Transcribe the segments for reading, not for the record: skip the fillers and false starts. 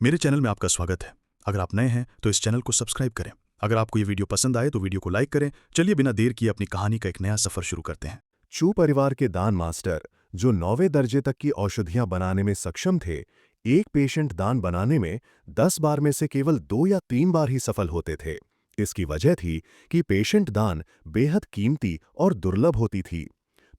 मेरे चैनल में आपका स्वागत है। अगर आप नए हैं तो इस चैनल को सब्सक्राइब करें। अगर आपको ये वीडियो पसंद आए तो वीडियो को लाइक करें। चलिए बिना देर किए अपनी कहानी का एक नया सफर शुरू करते हैं। चू परिवार के दान मास्टर, जो 9वें दर्जे तक की औषधियां बनाने में सक्षम थे, एक पेशेंट दान बनाने में 10 बार में से केवल 2 या 3 बार ही सफल होते थे। इसकी वजह थी कि पेशेंट दान बेहद कीमती और दुर्लभ होती थी।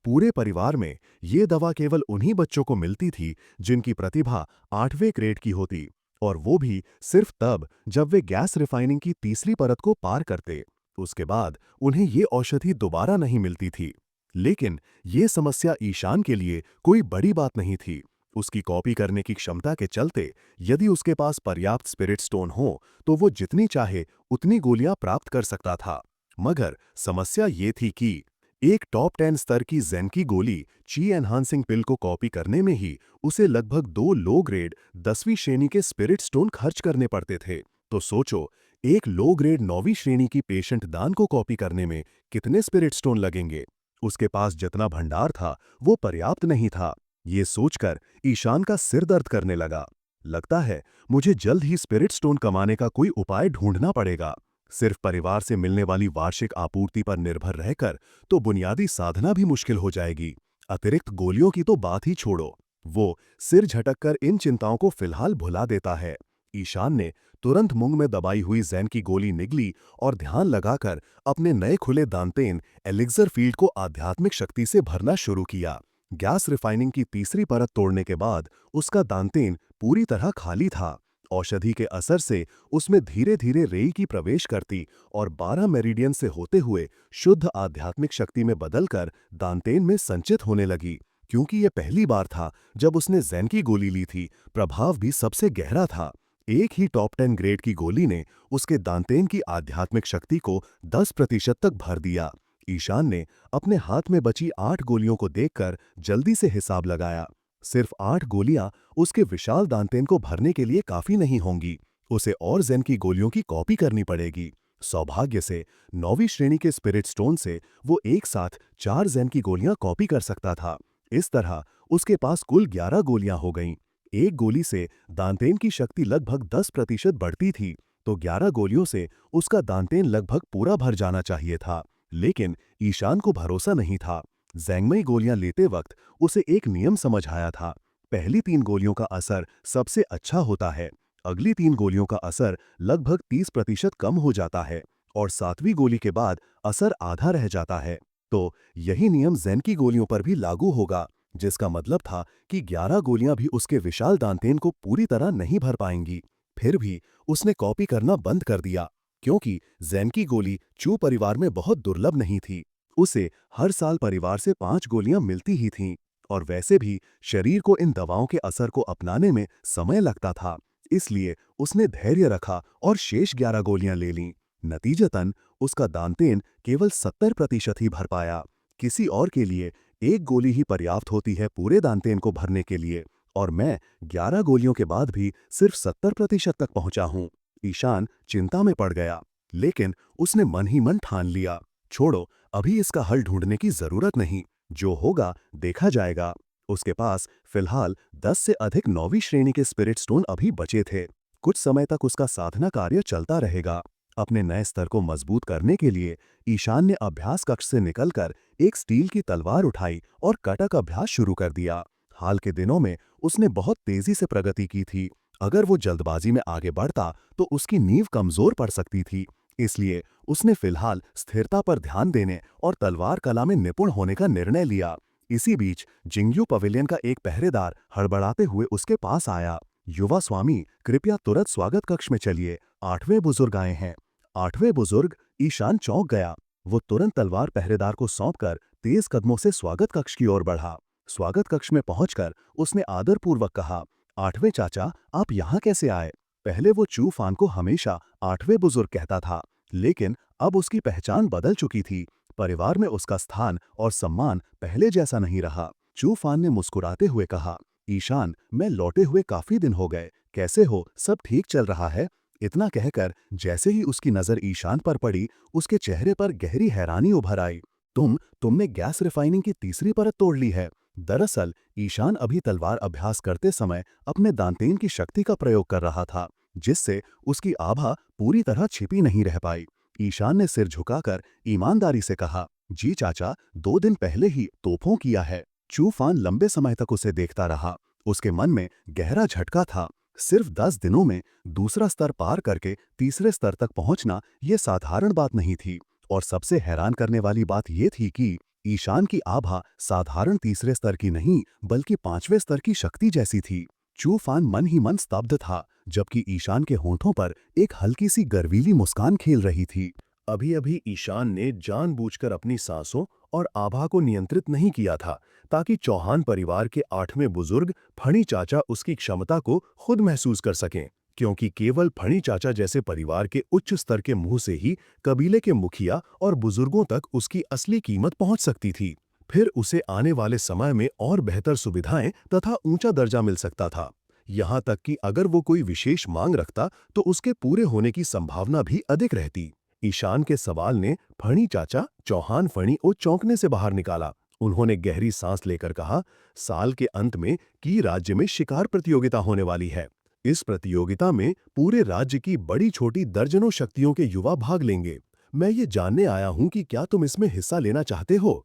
पूरे परिवार में ये दवा केवल उन्हीं बच्चों को मिलती थी जिनकी प्रतिभा 8वें ग्रेड की होती, और वो भी सिर्फ तब जब वे गैस रिफाइनिंग की तीसरी परत को पार करते। उसके बाद उन्हें ये औषधि दोबारा नहीं मिलती थी। लेकिन ये समस्या ईशान के लिए कोई बड़ी बात नहीं थी। उसकी कॉपी करने की क्षमता के चलते यदि उसके पास पर्याप्त स्पिरिट स्टोन हो तो वो जितनी चाहे उतनी गोलियां प्राप्त कर सकता था। मगर समस्या ये थी कि एक टॉप 10 स्तर की ज़ेन की गोली ची एनहांसिंग पिल को कॉपी करने में ही उसे लगभग 2 लो ग्रेड 10वीं श्रेणी के स्पिरिट स्टोन खर्च करने पड़ते थे। तो सोचो, एक लो ग्रेड 9वीं श्रेणी की पेशेंट दान को कॉपी करने में कितने स्पिरिट स्टोन लगेंगे। उसके पास जितना भंडार था वो पर्याप्त नहीं था। ये सोचकर ईशान का सिर दर्द करने लगा। लगता है मुझे जल्द ही स्पिरिट स्टोन कमाने का कोई उपाय ढूंढना पड़ेगा। सिर्फ परिवार से मिलने वाली वार्षिक आपूर्ति पर निर्भर रहकर तो बुनियादी साधना भी मुश्किल हो जाएगी। अतिरिक्त गोलियों की तो बात ही छोड़ो। वो सिर झटककर इन चिंताओं को फिलहाल भुला देता है। ईशान ने तुरंत मुंह में दबाई हुई ज़ैन की गोली निगली और ध्यान लगाकर अपने नए खुले दांतेन एलिक्सर फील्ड को आध्यात्मिक शक्ति से भरना शुरू किया। गैस रिफाइनिंग की तीसरी परत तोड़ने के बाद उसका दांतेन पूरी तरह खाली था। औषधि के असर से उसमें धीरे धीरे रेई की प्रवेश करती और 12 मेरिडियन से होते हुए शुद्ध आध्यात्मिक शक्ति में बदलकर दांतेन में संचित होने लगी। क्योंकि यह पहली बार था जब उसने ज़ैन की गोली ली थी, प्रभाव भी सबसे गहरा था। एक ही टॉप 10 ग्रेड की गोली ने उसके दांतेन की आध्यात्मिक शक्ति को 10% तक भर दिया। ईशान ने अपने हाथ में बची 8 गोलियों को देखकर जल्दी से हिसाब लगाया। सिर्फ 8 गोलियां उसके विशाल दांतेन को भरने के लिए काफी नहीं होंगी। उसे और ज़ेन की गोलियों की कॉपी करनी पड़ेगी। सौभाग्य से 9वीं श्रेणी के स्पिरिट स्टोन से वो एक साथ 4 ज़ेन की गोलियां कॉपी कर सकता था। इस तरह उसके पास कुल 11 गोलियां हो गईं। एक गोली से दांतेन की शक्ति लगभग 10% बढ़ती थी, तो 11 गोलियों से उसका दांतेन लगभग पूरा भर जाना चाहिए था। लेकिन ईशान को भरोसा नहीं था। ज़ैंगमई गोलियां लेते वक्त उसे एक नियम समझ आया था। पहली 3 गोलियों का असर सबसे अच्छा होता है, अगली 3 गोलियों का असर लगभग 30% कम हो जाता है और 7वीं गोली के बाद असर आधा रह जाता है। तो यही नियम ज़ेन की गोलियों पर भी लागू होगा, जिसका मतलब था कि 11 गोलियां भी उसके विशाल दांतेन को पूरी तरह नहीं भर पाएंगी। फिर भी उसने कॉपी करना बंद कर दिया, क्योंकि ज़ेन की गोली चू परिवार में बहुत दुर्लभ नहीं थी। उसे हर साल परिवार से 5 गोलियां मिलती ही थीं, और वैसे भी शरीर को इन दवाओं के असर को अपनाने में समय लगता था। इसलिए उसने धैर्य रखा और शेष 11 गोलियां ले लीं। नतीजतन उसका दांतेन केवल 70% ही भर पाया। किसी और के लिए एक गोली ही पर्याप्त होती है पूरे दांतेन को भरने के लिए, और मैं 11 गोलियों के बाद भी सिर्फ 70% तक पहुंचा हूं। ईशान चिंता में पड़ गया, लेकिन उसने मन ही मन ठान लिया, छोड़ो, अभी इसका हल ढूंढने की जरूरत नहीं, जो होगा देखा जाएगा। उसके पास फिलहाल 10 से अधिक 9वीं श्रेणी के स्पिरिट स्टोन अभी बचे थे। कुछ समय तक उसका साधना कार्य चलता रहेगा। अपने नए स्तर को मजबूत करने के लिए ईशान ने अभ्यास कक्ष से निकलकर एक स्टील की तलवार उठाई और कटक अभ्यास शुरू कर दिया। हाल के दिनों में उसने बहुत तेजी से प्रगति की थी। अगर वो जल्दबाजी में आगे बढ़ता तो उसकी नींव कमजोर पड़ सकती थी। इसलिए उसने फिलहाल स्थिरता पर ध्यान देने और तलवार कला में निपुण होने का निर्णय लिया। इसी बीच जिंगयू पवेलियन का एक पहरेदार हड़बड़ाते हुए उसके पास आया। युवा स्वामी, कृपया तुरंत स्वागत कक्ष में चलिए, 8वें बुजुर्ग आए हैं। 8वें बुजुर्ग? ईशान चौंक गया। वो तुरंत तलवार पहरेदार को सौंपकर तेज कदमों से स्वागत कक्ष की ओर बढ़ा। स्वागत कक्ष में पहुंचकर उसने आदरपूर्वक कहा, 8वें चाचा, आप यहाँ कैसे आए? पहले वो चू फान को हमेशा 8वें बुजुर्ग कहता था, लेकिन अब उसकी पहचान बदल चुकी थी। परिवार में उसका स्थान और सम्मान पहले जैसा नहीं रहा। चू फान ने मुस्कुराते हुए कहा, ईशान, मैं लौटे हुए काफी दिन हो गए, कैसे हो, सब ठीक चल रहा है? इतना कहकर जैसे ही उसकी नजर ईशान पर पड़ी, उसके चेहरे पर गहरी हैरानी उभर आई। तुमने गैस रिफाइनिंग की तीसरी परत तोड़ ली है। दरअसल ईशान अभी तलवार अभ्यास करते समय अपने दांतेन की शक्ति का प्रयोग कर रहा था, जिससे उसकी आभा पूरी तरह छिपी नहीं रह पाई। ईशान ने सिर झुकाकर ईमानदारी से कहा, जी चाचा, 2 दिन पहले ही तोपों किया है। चूफान लंबे समय तक उसे देखता रहा। उसके मन में गहरा झटका था। सिर्फ 10 दिनों में दूसरा स्तर पार करके तीसरे स्तर तक पहुंचना ये साधारण बात नहीं थी। और सबसे हैरान करने वाली बात यह थी कि ईशान की आभा साधारण तीसरे स्तर की नहीं बल्कि 5वें स्तर की शक्ति जैसी थी। चूफान मन ही मन स्तब्ध था, जबकि ईशान के होंठों पर एक हल्की सी गर्वीली मुस्कान खेल रही थी। अभी अभी ईशान ने जानबूझकर अपनी सांसों और आभा को नियंत्रित नहीं किया था, ताकि चौहान परिवार के 8वें बुजुर्ग फणी चाचा उसकी क्षमता को खुद महसूस कर सकें, क्योंकि केवल फणी चाचा जैसे परिवार के उच्च स्तर के मुंह से ही कबीले के मुखिया और बुजुर्गों तक उसकी असली कीमत पहुंच सकती थी। फिर उसे आने वाले समय में और बेहतर सुविधाएं तथा ऊंचा दर्जा मिल सकता था। यहाँ तक कि अगर वो कोई विशेष मांग रखता तो उसके पूरे होने की संभावना भी अधिक रहती। ईशान के सवाल ने फणी चाचा, चौहान फणी को चौंकने से बाहर निकाला। उन्होंने गहरी सांस लेकर कहा, साल के अंत में की राज्य में शिकार प्रतियोगिता होने वाली है। इस प्रतियोगिता में पूरे राज्य की बड़ी छोटी दर्जनों शक्तियों के युवा भाग लेंगे। मैं ये जानने आया हूं कि क्या तुम इसमें हिस्सा लेना चाहते हो?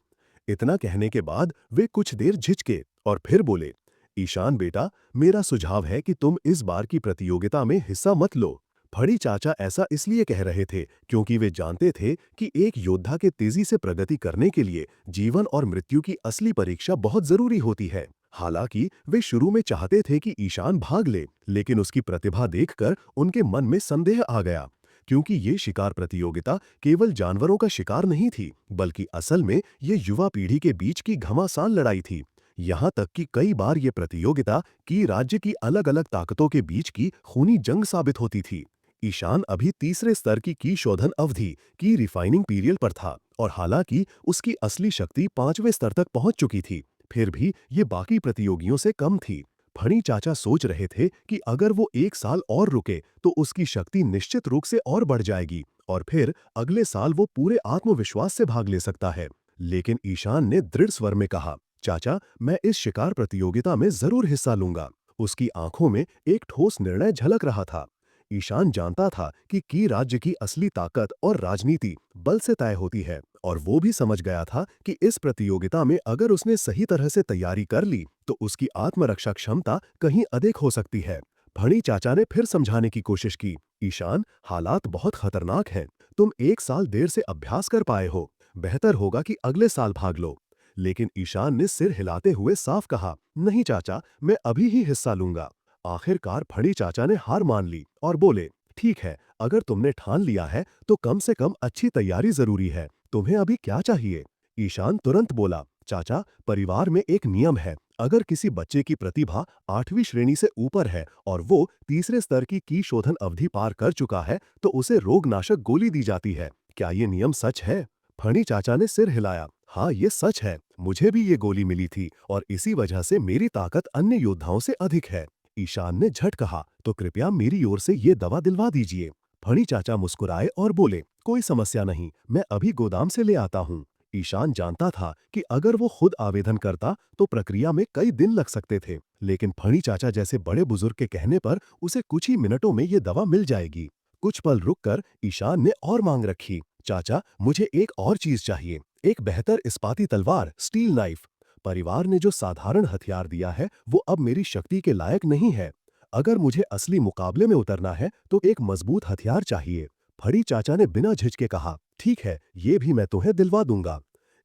इतना कहने के बाद वे कुछ देर झिझके और फिर बोले, ईशान बेटा, मेरा सुझाव है कि तुम इस बार की प्रतियोगिता में हिस्सा मत लो। फड़ी चाचा ऐसा इसलिए कह रहे थे क्योंकि वे जानते थे कि एक योद्धा के तेजी से प्रगति करने के लिए जीवन और मृत्यु की असली परीक्षा बहुत जरूरी होती है। हालांकि वे शुरू में चाहते थे कि ईशान भाग ले, लेकिन उसकी प्रतिभा देखकर उनके मन में संदेह आ गया, क्योंकि ये शिकार प्रतियोगिता केवल जानवरों का शिकार नहीं थी, बल्कि असल में ये युवा पीढ़ी के बीच की घमासान लड़ाई थी। यहाँ तक कि कई बार ये प्रतियोगिता की राज्य की अलग-अलग ताकतों के बीच की खूनी जंग साबित होती थी। ईशान अभी तीसरे स्तर की शोधन अवधि की रिफाइनिंग पीरियड पर था, और हालांकि उसकी असली शक्ति 5वें स्तर तक पहुंच चुकी थी, फिर भी ये बाकी प्रतियोगियों से कम थी। फणी चाचा सोच रहे थे कि अगर वो 1 साल और रुके तो उसकी शक्ति निश्चित रूप से और बढ़ जाएगी, और फिर अगले साल वो पूरे आत्मविश्वास से भाग ले सकता है। लेकिन ईशान ने दृढ़ स्वर में कहा, चाचा, मैं इस शिकार प्रतियोगिता में जरूर हिस्सा लूंगा। उसकी आंखों में एक ठोस निर्णय झलक रहा था। ईशान जानता था कि राज्य की असली ताकत और राजनीति बल से तय होती है, और वो भी समझ गया था कि इस प्रतियोगिता में अगर उसने सही तरह से तैयारी कर ली तो उसकी आत्मरक्षा क्षमता कहीं अधिक हो सकती है। फणी चाचा ने फिर समझाने की कोशिश की, ईशान, हालात बहुत खतरनाक हैं। तुम 1 साल देर से अभ्यास कर पाए हो। बेहतर होगा कि अगले साल भाग लो। लेकिन ईशान ने सिर हिलाते हुए साफ कहा, नहीं चाचा, मैं अभी ही हिस्सा लूंगा। आखिरकार फड़ी चाचा ने हार मान ली और बोले, ठीक है, अगर तुमने ठान लिया है तो कम से कम अच्छी तैयारी जरूरी है। तुम्हें अभी क्या चाहिए? ईशान तुरंत बोला, चाचा, परिवार में एक नियम है, अगर किसी बच्चे की प्रतिभा 8वीं श्रेणी से ऊपर है और वो तीसरे स्तर की शोधन अवधि पार कर चुका है तो उसे रोगनाशक गोली दी जाती है। क्या ये नियम सच है? फणी चाचा ने सिर हिलाया, हाँ, ये सच है। मुझे भी ये गोली मिली थी और इसी वजह से मेरी ताकत अन्य योद्धाओं से अधिक है। ईशान ने झट कहा, तो कृपया मेरी ओर से ये दवा दिलवा दीजिए। फणी चाचा मुस्कुराए और बोले, कोई समस्या नहीं, मैं अभी गोदाम से ले आता हूँ। ईशान जानता था कि अगर वो खुद आवेदन करता तो प्रक्रिया में कई दिन लग सकते थे, लेकिन फणी चाचा जैसे बड़े बुजुर्ग के कहने पर उसे कुछ ही मिनटों में ये दवा मिल जाएगी। कुछ पल रुककर ईशान ने और मांग रखी, चाचा, मुझे एक और चीज चाहिए, एक बेहतर इस्पाती तलवार, स्टील नाइफ। परिवार ने जो साधारण हथियार दिया है वो अब मेरी शक्ति के लायक नहीं है। अगर मुझे असली मुकाबले में उतरना है तो एक मजबूत हथियार चाहिए। फड़ी चाचा ने बिना झिझके कहा, ठीक है, ये भी मैं तुम्हें दिलवा दूंगा।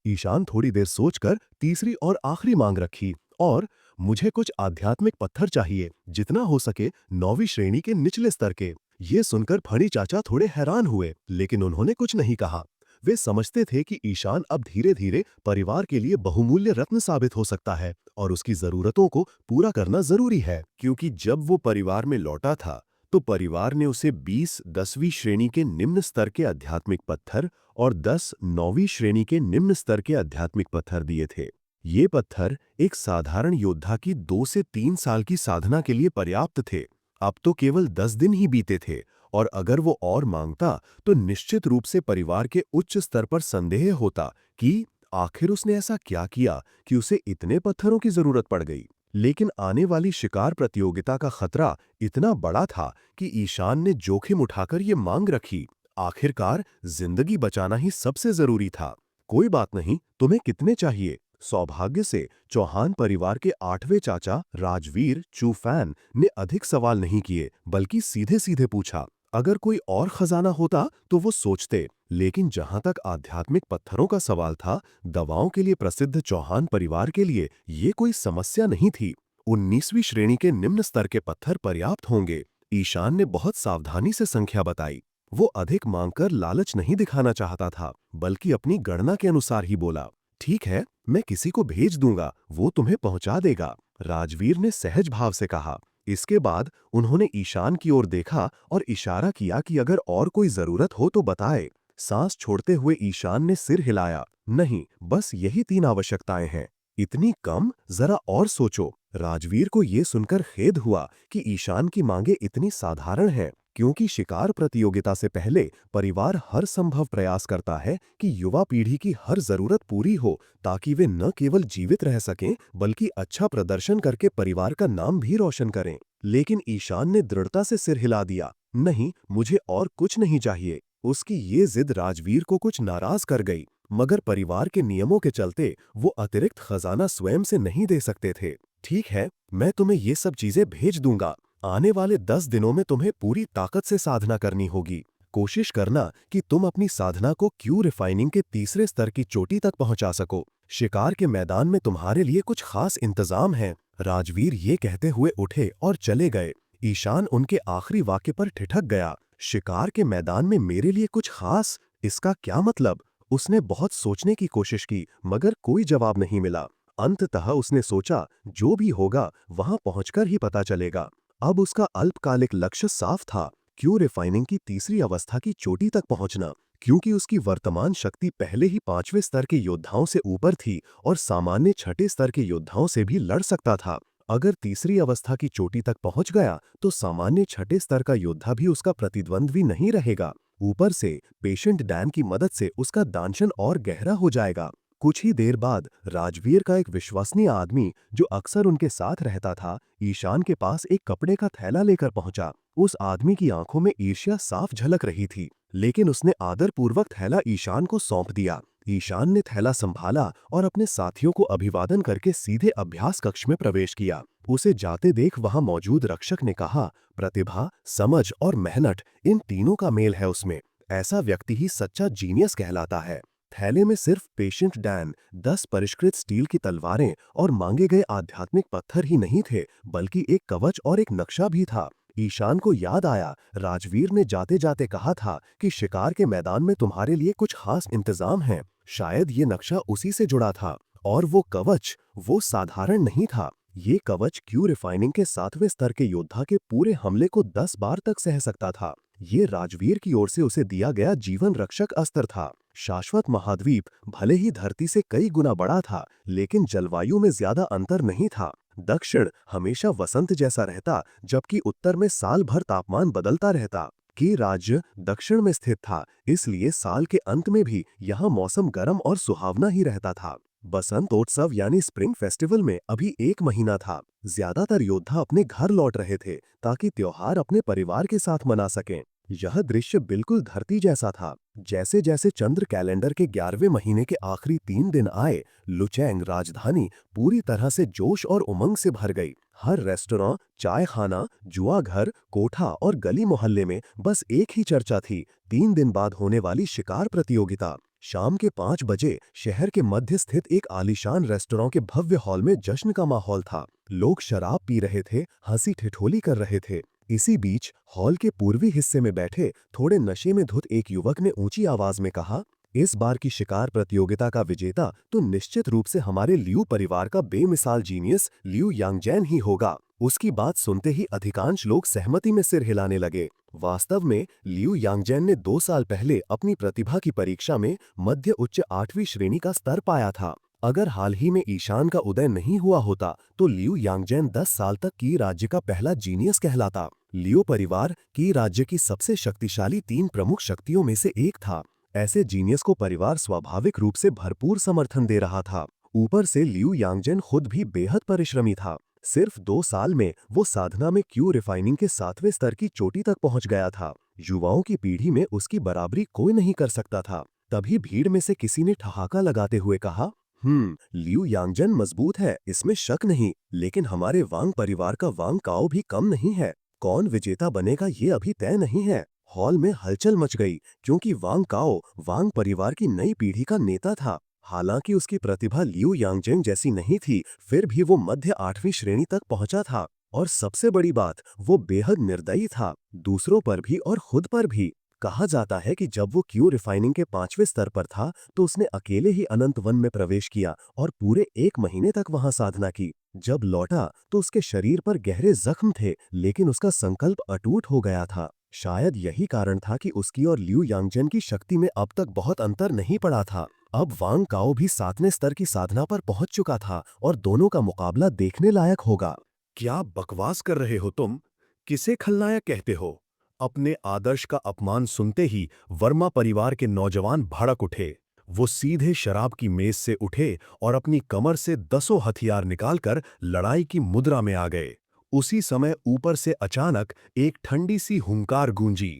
ईशान थोड़ी देर सोचकर तीसरी और आखिरी मांग रखी, और मुझे कुछ आध्यात्मिक पत्थर चाहिए, जितना हो सके 9वीं श्रेणी के निचले स्तर के। ये सुनकर फणी चाचा थोड़े हैरान हुए, लेकिन उन्होंने कुछ नहीं कहा। वे समझते थे कि ईशान अब धीरे धीरे परिवार के लिए बहुमूल्य रत्न साबित हो सकता है और उसकी जरूरतों को पूरा करना जरूरी है। क्योंकि जब वो परिवार में लौटा था तो परिवार ने उसे 20 10वीं श्रेणी के निम्न स्तर के आध्यात्मिक पत्थर और 10 9वीं श्रेणी के निम्न स्तर के आध्यात्मिक पत्थर दिए थे। ये पत्थर एक साधारण योद्धा की 2 से 3 साल की साधना के लिए पर्याप्त थे। अब तो केवल 10 दिन ही बीते थे, और अगर वो और मांगता तो निश्चित रूप से परिवार के उच्च स्तर पर संदेह होता कि आखिर उसने ऐसा क्या किया कि उसे इतने पत्थरों की जरूरत पड़ गई? लेकिन आने वाली शिकार प्रतियोगिता का खतरा इतना बड़ा था कि ईशान ने जोखिम उठाकर ये मांग रखी। आखिरकार जिंदगी बचाना ही सबसे जरूरी था। कोई बात नहीं, तुम्हें कितने चाहिए? सौभाग्य से चौहान परिवार के 8वें चाचा राजवीर चूफैन ने अधिक सवाल नहीं किए, बल्कि सीधे सीधे पूछा। अगर कोई और खजाना होता तो वो सोचते, लेकिन जहां तक आध्यात्मिक पत्थरों का सवाल था, दवाओं के लिए प्रसिद्ध चौहान परिवार के लिए ये कोई समस्या नहीं थी। 19वीं श्रेणी के निम्न स्तर के पत्थर पर्याप्त होंगे। ईशान ने बहुत सावधानी से संख्या बताई। वो अधिक मांगकर लालच नहीं दिखाना चाहता था, बल्कि अपनी गणना के अनुसार ही बोला। ठीक है, मैं किसी को भेज दूंगा, वो तुम्हें पहुंचा देगा, राजवीर ने सहज भाव से कहा। इसके बाद उन्होंने ईशान की ओर देखा और इशारा किया कि अगर और कोई जरूरत हो तो बताए। सांस छोड़ते हुए ईशान ने सिर हिलाया। नहीं, बस यही 3 आवश्यकताएं हैं। इतनी कम? जरा और सोचो। राजवीर को यह सुनकर खेद हुआ कि ईशान की मांगे इतनी साधारण हैं, क्योंकि शिकार प्रतियोगिता से पहले परिवार हर संभव प्रयास करता है कि युवा पीढ़ी की हर जरूरत पूरी हो, ताकि वे न केवल जीवित रह सकें, बल्कि अच्छा प्रदर्शन करके परिवार का नाम भी रोशन करें। लेकिन ईशान ने दृढ़ता से सिर हिला दिया। नहीं, मुझे और कुछ नहीं चाहिए। उसकी ये जिद राजवीर को कुछ नाराज कर गई, मगर परिवार के नियमों के चलते वो अतिरिक्त खजाना स्वयं से नहीं दे सकते थे। ठीक है, मैं तुम्हें ये सब चीजें भेज दूंगा। आने वाले 10 दिनों में तुम्हें पूरी ताकत से साधना करनी होगी। कोशिश करना कि तुम अपनी साधना को क्यू रिफाइनिंग के 3रे स्तर की चोटी तक पहुंचा सको। शिकार के मैदान में तुम्हारे लिए कुछ खास इंतजाम है। राजवीर ये कहते हुए उठे और चले गए। ईशान उनके आखिरी वाक्य पर ठिठक गया। शिकार के मैदान में मेरे लिए कुछ खास? इसका क्या मतलब? उसने बहुत सोचने की कोशिश की, मगर कोई जवाब नहीं मिला। अंततः उसने सोचा, जो भी होगा वहां पहुंचकर ही पता चलेगा। अब उसका अल्पकालिक लक्ष्य साफ था, क्यू रिफाइनिंग की 3री अवस्था की चोटी तक पहुंचना। क्योंकि उसकी वर्तमान शक्ति पहले ही 5वें स्तर के योद्धाओं से ऊपर थी और सामान्य 6ठे स्तर के योद्धाओं से भी लड़ सकता था। अगर 3री अवस्था की चोटी तक पहुंच गया तो सामान्य 6ठे स्तर का योद्धा भी उसका प्रतिद्वंद्वी नहीं रहेगा। ऊपर से पेशेंट डैन की मदद से उसका दांशन और गहरा हो जाएगा। कुछ ही देर बाद राजवीर का एक विश्वसनीय आदमी, जो अक्सर उनके साथ रहता था, ईशान के पास एक कपड़े का थैला लेकर पहुंचा। उस आदमी की आंखों में ईर्ष्या साफ झलक रही थी, लेकिन उसने आदरपूर्वक थैला ईशान को सौंप दिया। ईशान ने थैला संभाला और अपने साथियों को अभिवादन करके सीधे अभ्यास कक्ष में प्रवेश किया। उसे जाते देख वहां मौजूद रक्षक ने कहा, प्रतिभा, समझ और मेहनत, इन तीनों का मेल है उसमें। ऐसा व्यक्ति ही सच्चा जीनियस कहलाता है। थैले में सिर्फ पेशेंट डैन, 10 परिष्कृत स्टील की तलवारें और मांगे गए आध्यात्मिक पत्थर ही नहीं थे, बल्कि एक कवच और एक नक्शा भी था। ईशान को याद आया, राजवीर ने जाते जाते कहा था कि शिकार के मैदान में तुम्हारे लिए कुछ खास इंतजाम है। शायद ये नक्शा उसी से जुड़ा था। और वो कवच, वो साधारण नहीं था। ये कवच क्यू रिफाइनिंग के 7वें स्तर के योद्धा के पूरे हमले को 10 बार तक सह सकता था। ये राजवीर की ओर से उसे दिया गया जीवन रक्षक अस्त्र था। शाश्वत महाद्वीप भले ही धरती से कई गुना बड़ा था, लेकिन जलवायु में ज्यादा अंतर नहीं था। दक्षिण हमेशा वसंत जैसा रहता, जबकि उत्तर में साल भर तापमान बदलता रहता। कि राज्य दक्षिण में स्थित था, इसलिए साल के अंत में भी यहाँ मौसम गर्म और सुहावना ही रहता था। बसंतोत्सव यानी स्प्रिंग फेस्टिवल में अभी 1 महीना था। ज्यादातर योद्धा अपने घर लौट रहे थे, ताकि त्योहार अपने परिवार के साथ मना सकें। यह दृश्य बिल्कुल धरती जैसा था। जैसे जैसे चंद्र कैलेंडर के 11वें महीने के आखिरी 3 दिन आए, लुचेंग राजधानी पूरी तरह से जोश और उमंग से भर गई। हर रेस्टोरेंट, चाय खाना, जुआ घर, कोठा और गली मोहल्ले में बस एक ही चर्चा थी, 3 दिन बाद होने वाली शिकार प्रतियोगिता। शाम के 5 बजे शहर के मध्य स्थित एक आलीशान रेस्टोरेंट के भव्य हॉल में जश्न का माहौल था। लोग शराब पी रहे थे, हंसी ठिठोली कर रहे थे। इसी बीच हॉल के पूर्वी हिस्से में बैठे थोड़े नशे में धुत एक युवक ने ऊंची आवाज में कहा, इस बार की शिकार प्रतियोगिता का विजेता तो निश्चित रूप से हमारे लियू परिवार का बेमिसाल जीनियस लियू यांगजैन ही होगा। उसकी बात सुनते ही अधिकांश लोग सहमति में सिर हिलाने लगे। वास्तव में लियू यांगजैन ने 2 साल पहले अपनी प्रतिभा की परीक्षा में मध्य उच्च 8वीं श्रेणी का स्तर पाया था। अगर हाल ही में ईशान का उदय नहीं हुआ होता तो लियू यांगजैन 10 साल तक की राज्य का पहला जीनियस कहलाता। लियू परिवार की राज्य की सबसे शक्तिशाली 3 प्रमुख शक्तियों में से एक था। ऐसे जीनियस को परिवार स्वाभाविक रूप से भरपूर समर्थन दे रहा था। ऊपर से लियू यांगजेन खुद भी बेहद परिश्रमी था। सिर्फ 2 साल में वो साधना में क्यू रिफाइनिंग के 7वें स्तर की चोटी तक पहुंच गया था। युवाओं की पीढ़ी में उसकी बराबरी कोई नहीं कर सकता था। तभी भीड़ में से किसी ने ठहाका लगाते हुए कहा, लियू यांगजेन मजबूत है, इसमें शक नहीं, लेकिन हमारे वांग परिवार का वांग काओ भी कम नहीं है। कौन विजेता बनेगा ये अभी तय नहीं है। हॉल में हलचल मच गई, क्योंकि वांग काओ वांग परिवार की नई पीढ़ी का नेता था। हालांकि उसकी प्रतिभा लियू यांगजेन जैसी नहीं थी, फिर भी वो मध्य 8वीं श्रेणी तक पहुंचा था। और सबसे बड़ी बात, वो बेहद निर्दयी था, दूसरों पर भी और खुद पर भी। कहा जाता है कि जब वो क्यू रिफाइनिंग के 5वें स्तर पर था, तो उसने अकेले ही अनंत वन में प्रवेश किया और पूरे 1 महीने तक वहां साधना की। जब लौटा तो उसके शरीर पर गहरे जख्म थे, लेकिन उसका संकल्प अटूट हो गया था। शायद यही कारण था कि उसकी और लियू यांगजेन की शक्ति में अब तक बहुत अंतर नहीं पड़ा था। अब वांग काओ भी 7वें स्तर की साधना पर पहुंच चुका था और दोनों का मुकाबला देखने लायक होगा। क्या बकवास कर रहे हो तुम? किसे खलनायक कहते हो? अपने आदर्श का अपमान सुनते ही वर्मा परिवार के नौजवान भड़क उठे। वो सीधे शराब की मेज से उठे और अपनी कमर से 10 हथियार निकालकर लड़ाई की मुद्रा में आ गए। उसी समय ऊपर से अचानक एक ठंडी सी हुंकार गूंजी।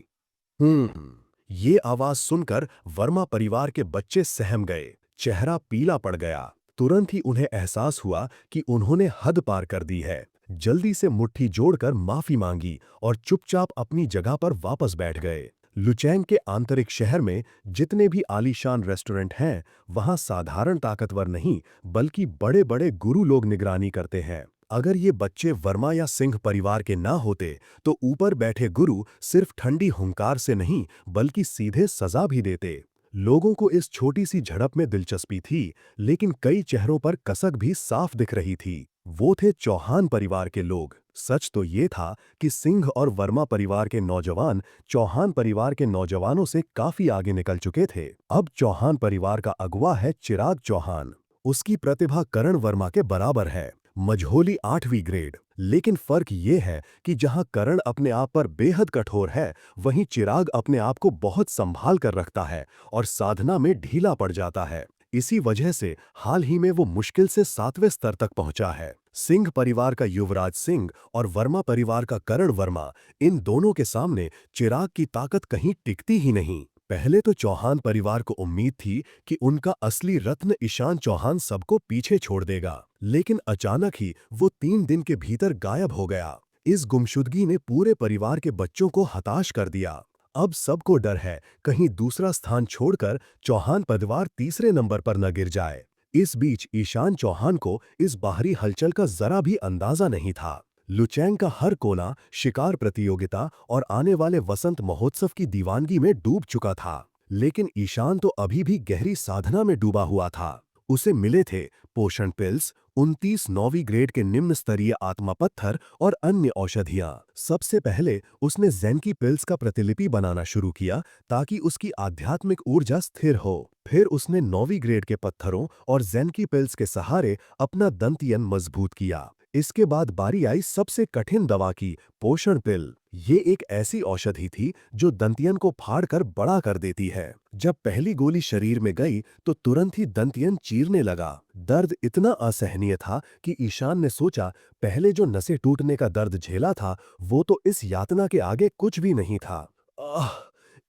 ये आवाज सुनकर वर्मा परिवार के बच्चे सहम गए, चेहरा पीला पड़ गया। तुरंत ही उन्हें एहसास हुआ कि उन्होंने हद पार कर दी है। जल्दी से मुट्ठी जोड़कर माफी मांगी और चुपचाप अपनी जगह पर वापस बैठ गए। लुचैंग के आंतरिक शहर में जितने भी आलीशान रेस्टोरेंट हैं, वहां साधारण ताकतवर नहीं, बल्कि बड़े-बड़े गुरु लोग निगरानी करते हैं। अगर ये बच्चे वर्मा या सिंह परिवार के ना होते, तो ऊपर बैठे गुरु सिर्फ ठंडी हुंकार से नहीं, बल्कि सीधे सजा भी देते। लोगों को इस छोटी सी झड़प में दिलचस्पी थी, लेकिन कई चेहरों पर कसक भी साफ दिख रही थी। वो थे चौहान परिवार के लोग। सच तो ये था कि सिंह और वर्मा परिवार के नौजवान चौहान परिवार के नौजवानों से काफी आगे निकल चुके थे। अब चौहान परिवार का अगुवा है चिराग चौहान। उसकी प्रतिभा करण वर्मा के बराबर है, मझोली 8वीं ग्रेड। लेकिन फर्क ये है कि जहां करण अपने आप पर बेहद कठोर है, वहीं चिराग अपने आप को बहुत संभाल कर रखता है और साधना में ढीला पड़ जाता है। इसी वजह से हाल ही में वो मुश्किल से 7वें स्तर तक पहुंचा है। सिंह परिवार का युवराज सिंह और वर्मा परिवार का करण वर्मा, इन दोनों के सामने चिराग की ताकत कहीं टिकती ही नहीं। पहले तो चौहान परिवार को उम्मीद थी कि उनका असली रत्न ईशान चौहान सबको पीछे छोड़ देगा, लेकिन अचानक ही वो 3 दिन के भीतर गायब हो गया। इस गुमशुदगी ने पूरे परिवार के बच्चों को हताश कर दिया। अब सबको डर है कहीं दूसरा स्थान छोड़कर चौहान परिवार तीसरे नंबर पर न गिर जाए। इस बीच ईशान चौहान को इस बाहरी हलचल का जरा भी अंदाजा नहीं था। लुचैंग का हर कोना शिकार प्रतियोगिता और आने वाले वसंत महोत्सव की दीवानगी में डूब चुका था, लेकिन ईशान तो अभी भी गहरी साधना में डूबा हुआ था। उसे मिले थे पोषण पिल्स, 29 9वीं ग्रेड के निम्न स्तरीय आत्मा पत्थर और अन्य औषधियां। सबसे पहले उसने ज़ेन की पिल्स का प्रतिलिपि बनाना शुरू किया ताकि उसकी आध्यात्मिक ऊर्जा स्थिर हो। फिर उसने 9वीं ग्रेड के पत्थरों और ज़ेन की पिल्स के सहारे अपना दंतयन मजबूत किया। इसके बाद बारी आई सबसे कठिन दवा की, पोषण पिल। ये एक ऐसी औषधि थी जो दंतयन को फाड़कर बड़ा कर देती है। जब पहली गोली शरीर में गई तो तुरंत ही दंतयन चीरने लगा। दर्द इतना असहनीय था कि ईशान ने सोचा, पहले जो नसें टूटने का दर्द झेला था, वो तो इस यातना के आगे कुछ भी नहीं था। आह!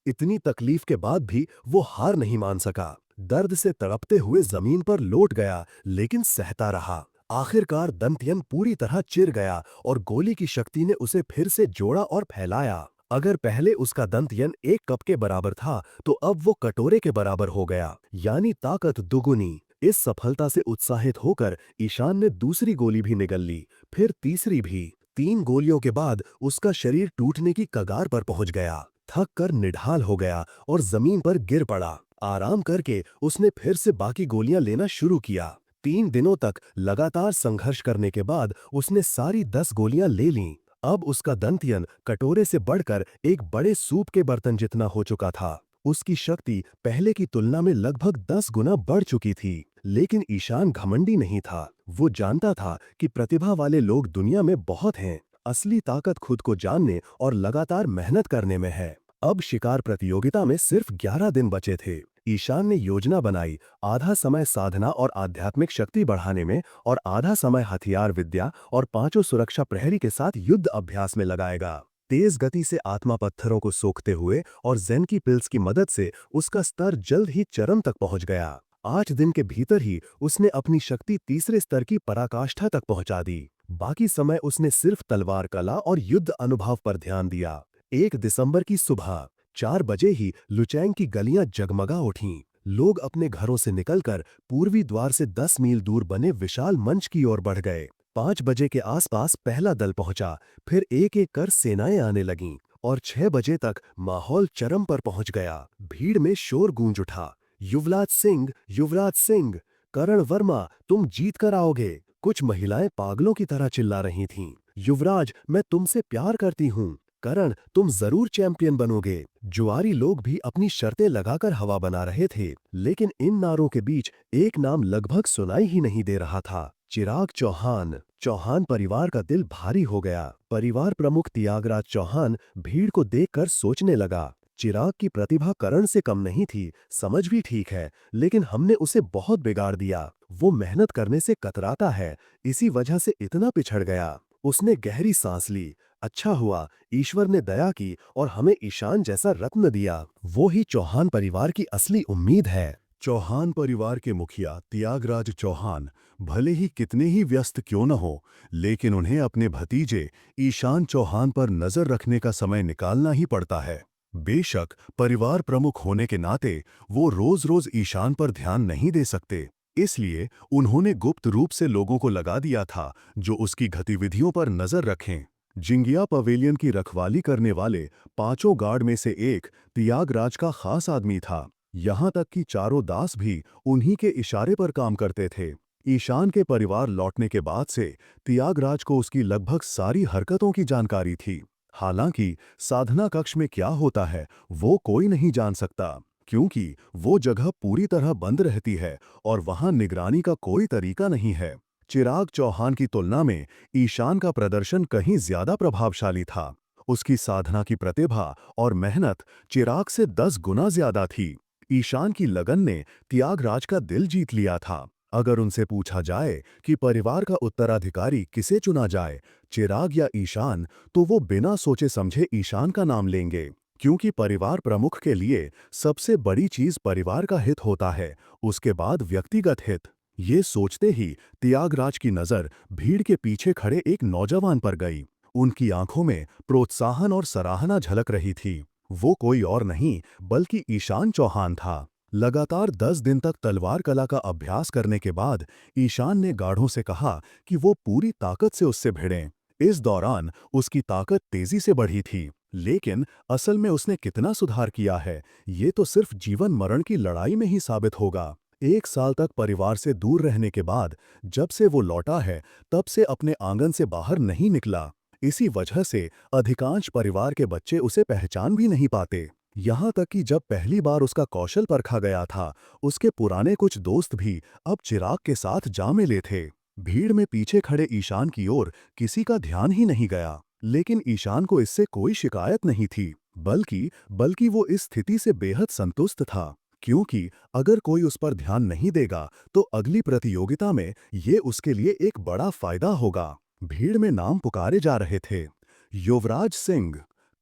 इतनी तकलीफ के बाद भी वो हार नहीं मान सका। दर्द से तड़पते हुए जमीन पर लौट गया, लेकिन सहता रहा। आखिरकार दंतयन पूरी तरह चिर गया और गोली की शक्ति ने उसे फिर से जोड़ा और फैलाया। अगर पहले उसका दंतयन 1 कप के बराबर था, तो अब वो कटोरे के बराबर हो गया, यानी ताकत दुगुनी। इस सफलता से उत्साहित होकर ईशान ने दूसरी गोली भी निगल ली, फिर तीसरी भी। 3 गोलियों के बाद उसका शरीर टूटने की कगार पर पहुंच गया। थक कर निढाल हो गया और जमीन पर गिर पड़ा। आराम करके उसने फिर से बाकी गोलियां लेना शुरू किया। 3 दिनों तक लगातार संघर्ष करने के बाद उसने सारी 10 गोलियां ले लीं। अब उसका दंतयन कटोरे से बढ़कर एक बड़े सूप के बर्तन जितना हो चुका था। उसकी शक्ति पहले की तुलना में लगभग 10 गुना बढ़ चुकी थी। लेकिन ईशान घमंडी नहीं था। वो जानता था कि प्रतिभा वाले लोग दुनिया में बहुत हैं। असली ताकत खुद को जानने और लगातार मेहनत करने में है। अब शिकार प्रतियोगिता में सिर्फ 11 दिन बचे थे। ईशान ने योजना बनाई, आधा समय साधना और आध्यात्मिक शक्ति बढ़ाने में और आधा समय हथियार विद्या और पांचों सुरक्षा प्रहरी के साथ युद्ध अभ्यास में लगाएगा। तेज गति से आत्मा पत्थरों को सोखते हुए और जेन की पिल्स की मदद से उसका स्तर जल्द ही चरम तक पहुंच गया। 8 दिन के भीतर ही उसने अपनी शक्ति तीसरे स्तर की पराकाष्ठा तक पहुंचा दी। बाकी समय उसने सिर्फ तलवार कला और युद्ध अनुभव पर ध्यान दिया। 1 दिसंबर की सुबह 4 बजे ही लुचैंग की गलियां जगमगा उठीं। लोग अपने घरों से निकलकर पूर्वी द्वार से 10 मील दूर बने विशाल मंच की ओर बढ़ गए। 5 बजे के आसपास पहला दल पहुंचा, फिर एक एक कर सेनाएं आने लगीं और 6 बजे तक माहौल चरम पर पहुंच गया। भीड़ में शोर गूंज उठा, युवराज सिंह, युवराज सिंह, करण वर्मा, तुम जीत कर आओगे। कुछ महिलाएं पागलों की तरह चिल्ला रही थीं। युवराज, मैं तुमसे प्यार करती हूँ। करण, तुम जरूर चैंपियन बनोगे। जुआरी लोग भी अपनी शर्तें लगाकर हवा बना रहे थे, लेकिन इन नारों के बीच एक नाम लगभग सुनाई ही नहीं दे रहा था। चिराग चौहान। चौहान परिवार का दिल भारी हो गया। परिवार प्रमुख त्यागराज चौहान भीड़ को देखकर सोचने लगा, चिराग की प्रतिभा करण से कम नहीं थी, समझ भी ठीक है, लेकिन हमने उसे बहुत बिगाड़ दिया। वो मेहनत करने से कतराता है, इसी वजह से इतना पिछड़ गया। उसने गहरी सांस ली। अच्छा हुआ ईश्वर ने दया की और हमें ईशान जैसा रत्न दिया। वो ही चौहान परिवार की असली उम्मीद है। चौहान परिवार के मुखिया त्यागराज चौहान भले ही कितने ही व्यस्त क्यों न हो, लेकिन उन्हें अपने भतीजे ईशान चौहान पर नजर रखने का समय निकालना ही पड़ता है। बेशक परिवार प्रमुख होने के नाते वो रोज रोज ईशान पर ध्यान नहीं दे सकते, इसलिए उन्होंने गुप्त रूप से लोगों को लगा दिया था जो उसकी गतिविधियों पर नजर रखें। जिंगिया पवेलियन की रखवाली करने वाले 5 गार्ड में से एक त्यागराज का खास आदमी था। यहाँ तक कि चारों दास भी उन्हीं के इशारे पर काम करते थे। ईशान के परिवार लौटने के बाद से त्यागराज को उसकी लगभग सारी हरकतों की जानकारी थी। हालांकि साधना कक्ष में क्या होता है वो कोई नहीं जान सकता, क्योंकि वो जगह पूरी तरह बंद रहती है और वहां निगरानी का कोई तरीका नहीं है। चिराग चौहान की तुलना में ईशान का प्रदर्शन कहीं ज्यादा प्रभावशाली था। उसकी साधना की प्रतिभा और मेहनत चिराग से 10 गुना ज्यादा थी। ईशान की लगन ने त्यागराज का दिल जीत लिया था। अगर उनसे पूछा जाए कि परिवार का उत्तराधिकारी किसे चुना जाए, चिराग या ईशान, तो वो बिना सोचे समझे ईशान का नाम लेंगे, क्योंकि परिवार प्रमुख के लिए सबसे बड़ी चीज परिवार का हित होता है, उसके बाद व्यक्तिगत हित। ये सोचते ही त्यागराज की नजर भीड़ के पीछे खड़े एक नौजवान पर गई। उनकी आंखों में प्रोत्साहन और सराहना झलक रही थी। वो कोई और नहीं बल्कि ईशान चौहान था। लगातार 10 दिन तक तलवार कला का अभ्यास करने के बाद ईशान ने गार्डों से कहा कि वो पूरी ताकत से उससे भिड़ें। इस दौरान उसकी ताकत तेजी से बढ़ी थी, लेकिन असल में उसने कितना सुधार किया है, ये तो सिर्फ जीवन मरण की लड़ाई में ही साबित होगा। 1 साल तक परिवार से दूर रहने के बाद जब से वो लौटा है, तब से अपने आंगन से बाहर नहीं निकला। इसी वजह से अधिकांश परिवार के बच्चे उसे पहचान भी नहीं पाते। यहाँ तक कि जब पहली बार उसका कौशल परखा गया था, उसके पुराने कुछ दोस्त भी अब चिराग के साथ जा मिले थे। भीड़ में पीछे खड़े ईशान की ओर किसी का ध्यान ही नहीं गया, लेकिन ईशान को इससे कोई शिकायत नहीं थी, बल्कि वो इस स्थिति से बेहद संतुष्ट था, क्योंकि अगर कोई उस पर ध्यान नहीं देगा तो अगली प्रतियोगिता में ये उसके लिए एक बड़ा फायदा होगा। भीड़ में नाम पुकारे जा रहे थे, युवराज सिंह,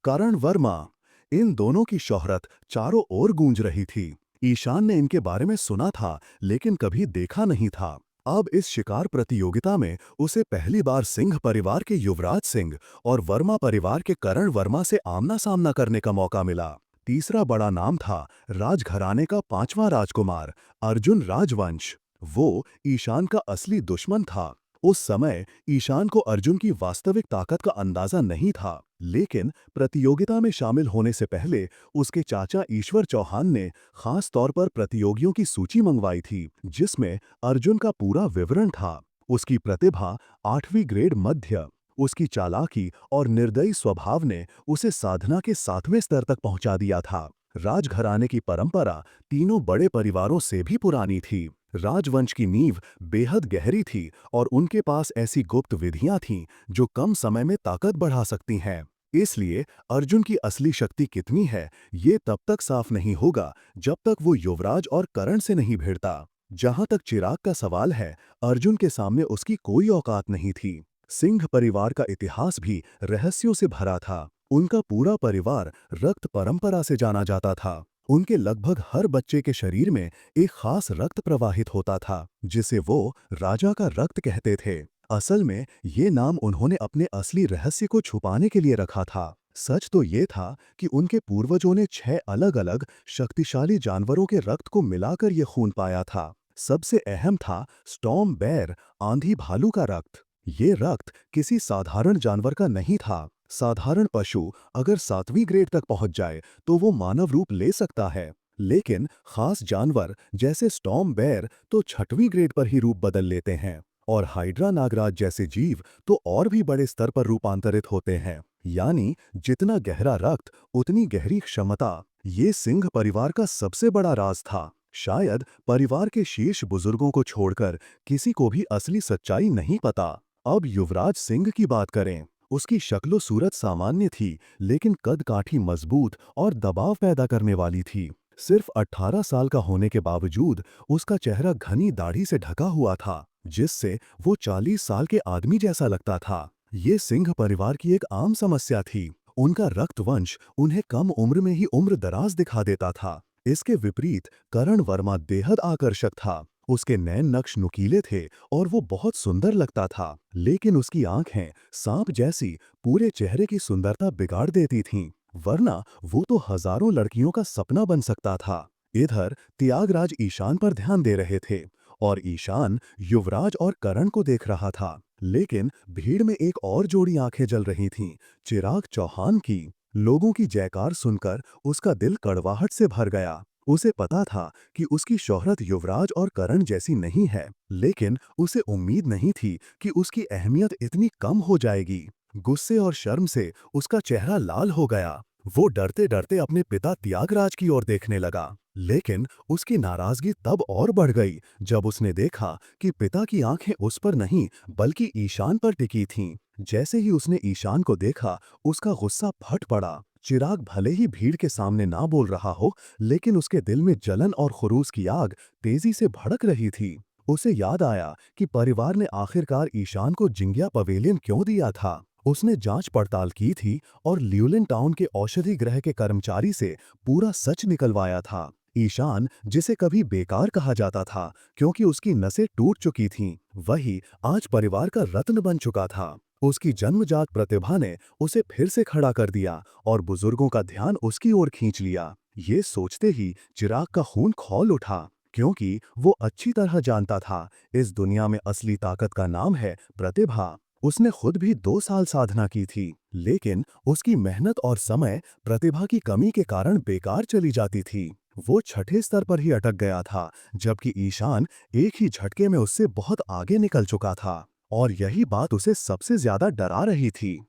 करण वर्मा, इन दोनों की शोहरत चारों ओर गूंज रही थी। ईशान ने इनके बारे में सुना था, लेकिन कभी देखा नहीं था। अब इस शिकार प्रतियोगिता में उसे पहली बार सिंह परिवार के युवराज सिंह और वर्मा परिवार के करण वर्मा से आमना सामना करने का मौका मिला। तीसरा बड़ा नाम था राजघराने का 5वां राजकुमार अर्जुन राजवंश। वो ईशान का असली दुश्मन था। उस समय ईशान को अर्जुन की वास्तविक ताकत का अंदाजा नहीं था, लेकिन प्रतियोगिता में शामिल होने से पहले उसके चाचा ईश्वर चौहान ने खास तौर पर प्रतियोगियों की सूची मंगवाई थी, जिसमें अर्जुन का पूरा विवरण था। उसकी प्रतिभा 8वीं ग्रेड मध्य, उसकी चालाकी और निर्दयी स्वभाव ने उसे साधना के 7वें स्तर तक पहुंचा दिया था। राजघराने की परंपरा तीनों बड़े परिवारों से भी पुरानी थी। राजवंश की नींव बेहद गहरी थी और उनके पास ऐसी गुप्त विधियां थीं जो कम समय में ताकत बढ़ा सकती हैं। इसलिए अर्जुन की असली शक्ति कितनी है, ये तब तक साफ नहीं होगा जब तक वो युवराज और करण से नहीं भिड़ता। जहां तक चिराग का सवाल है, अर्जुन के सामने उसकी कोई औकात नहीं थी। सिंह परिवार का इतिहास भी रहस्यों से भरा था। उनका पूरा परिवार रक्त परंपरा से जाना जाता था। उनके लगभग हर बच्चे के शरीर में एक खास रक्त प्रवाहित होता था, जिसे वो राजा का रक्त कहते थे। असल में ये नाम उन्होंने अपने असली रहस्य को छुपाने के लिए रखा था। सच तो ये था कि उनके पूर्वजों ने 6 अलग-अलग शक्तिशाली जानवरों के रक्त को मिलाकर ये खून पाया था। सबसे अहम था स्टॉर्म बेयर, आंधी भालू का रक्त। ये रक्त किसी साधारण जानवर का नहीं था। साधारण पशु अगर 7वीं ग्रेड तक पहुंच जाए तो वो मानव रूप ले सकता है, लेकिन खास जानवर जैसे स्टॉर्म बेयर तो 6वीं ग्रेड पर ही रूप बदल लेते हैं। और हाइड्रा नागराज जैसे जीव तो और भी बड़े स्तर पर रूपांतरित होते हैं। यानी जितना गहरा रक्त उतनी गहरी क्षमता। ये सिंह परिवार का सबसे बड़ा राज था। शायद परिवार के शीर्ष बुजुर्गों को छोड़कर किसी को भी असली सच्चाई नहीं पता। अब युवराज सिंह की बात करें। उसकी शक्लो सूरत सामान्य थी, लेकिन कद काठी मजबूत और दबाव पैदा करने वाली थी। सिर्फ 18 साल का होने के बावजूद उसका चेहरा घनी दाढ़ी से ढका हुआ था, जिससे वो 40 साल के आदमी जैसा लगता था। ये सिंह परिवार की एक आम समस्या थी। उनका रक्तवंश उन्हें कम उम्र में ही उम्र दराज दिखा देता था। इसके विपरीत करण वर्मा बेहद आकर्षक था। उसके नैन नक्श नुकीले थे और वो बहुत सुंदर लगता था, लेकिन उसकी आंखें सांप जैसी पूरे चेहरे की सुंदरता बिगाड़ देती थीं। वरना वो तो हजारों लड़कियों का सपना बन सकता था। इधर त्यागराज ईशान पर ध्यान दे रहे थे और ईशान युवराज और करण को देख रहा था। लेकिन भीड़ में एक और जोड़ी आंखें जल रही थीं, चिराग चौहान की। लोगों की जयकार सुनकर उसका दिल कड़वाहट से भर गया। उसे पता था कि उसकी शोहरत युवराज और करण जैसी नहीं है, लेकिन उसे उम्मीद नहीं थी कि उसकी अहमियत इतनी कम हो जाएगी। गुस्से और शर्म से उसका चेहरा लाल हो गया। वो डरते डरते अपने पिता त्यागराज की ओर देखने लगा, लेकिन उसकी नाराजगी तब और बढ़ गई जब उसने देखा कि पिता की आंखें उस पर नहीं बल्कि ईशान पर टिकी थीं। जैसे ही उसने ईशान को देखा, उसका गुस्सा फट पड़ा। चिराग भले ही भीड़ के सामने ना बोल रहा हो, लेकिन उसके दिल में जलन और खुरूस की आग तेजी से भड़क रही थी। उसे याद आया कि परिवार ने आखिरकार ईशान को जिंगिया पवेलियन क्यों दिया था। उसने जांच पड़ताल की थी और ल्यूलिन टाउन के औषधि गृह के कर्मचारी से पूरा सच निकलवाया था। ईशान, जिसे कभी बेकार कहा जाता था क्योंकि उसकी नसें टूट चुकी थीं, वही आज परिवार का रत्न बन चुका था। उसकी जन्मजात प्रतिभा ने उसे फिर से खड़ा कर दिया और बुजुर्गों का ध्यान उसकी ओर खींच लिया। ये सोचते ही चिराग का खून खौल उठा, क्योंकि वो अच्छी तरह जानता था इस दुनिया में असली ताकत का नाम है प्रतिभा। उसने खुद भी 2 साल साधना की थी, लेकिन उसकी मेहनत और समय प्रतिभा की कमी के कारण बेकार चली जाती थी। वो 6ठे स्तर पर ही अटक गया था, जबकि ईशान एक ही झटके में उससे बहुत आगे निकल चुका था। और यही बात उसे सबसे ज्यादा डरा रही थी।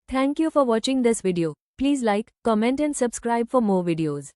Thank you for watching this video. Please like, comment and subscribe for more videos.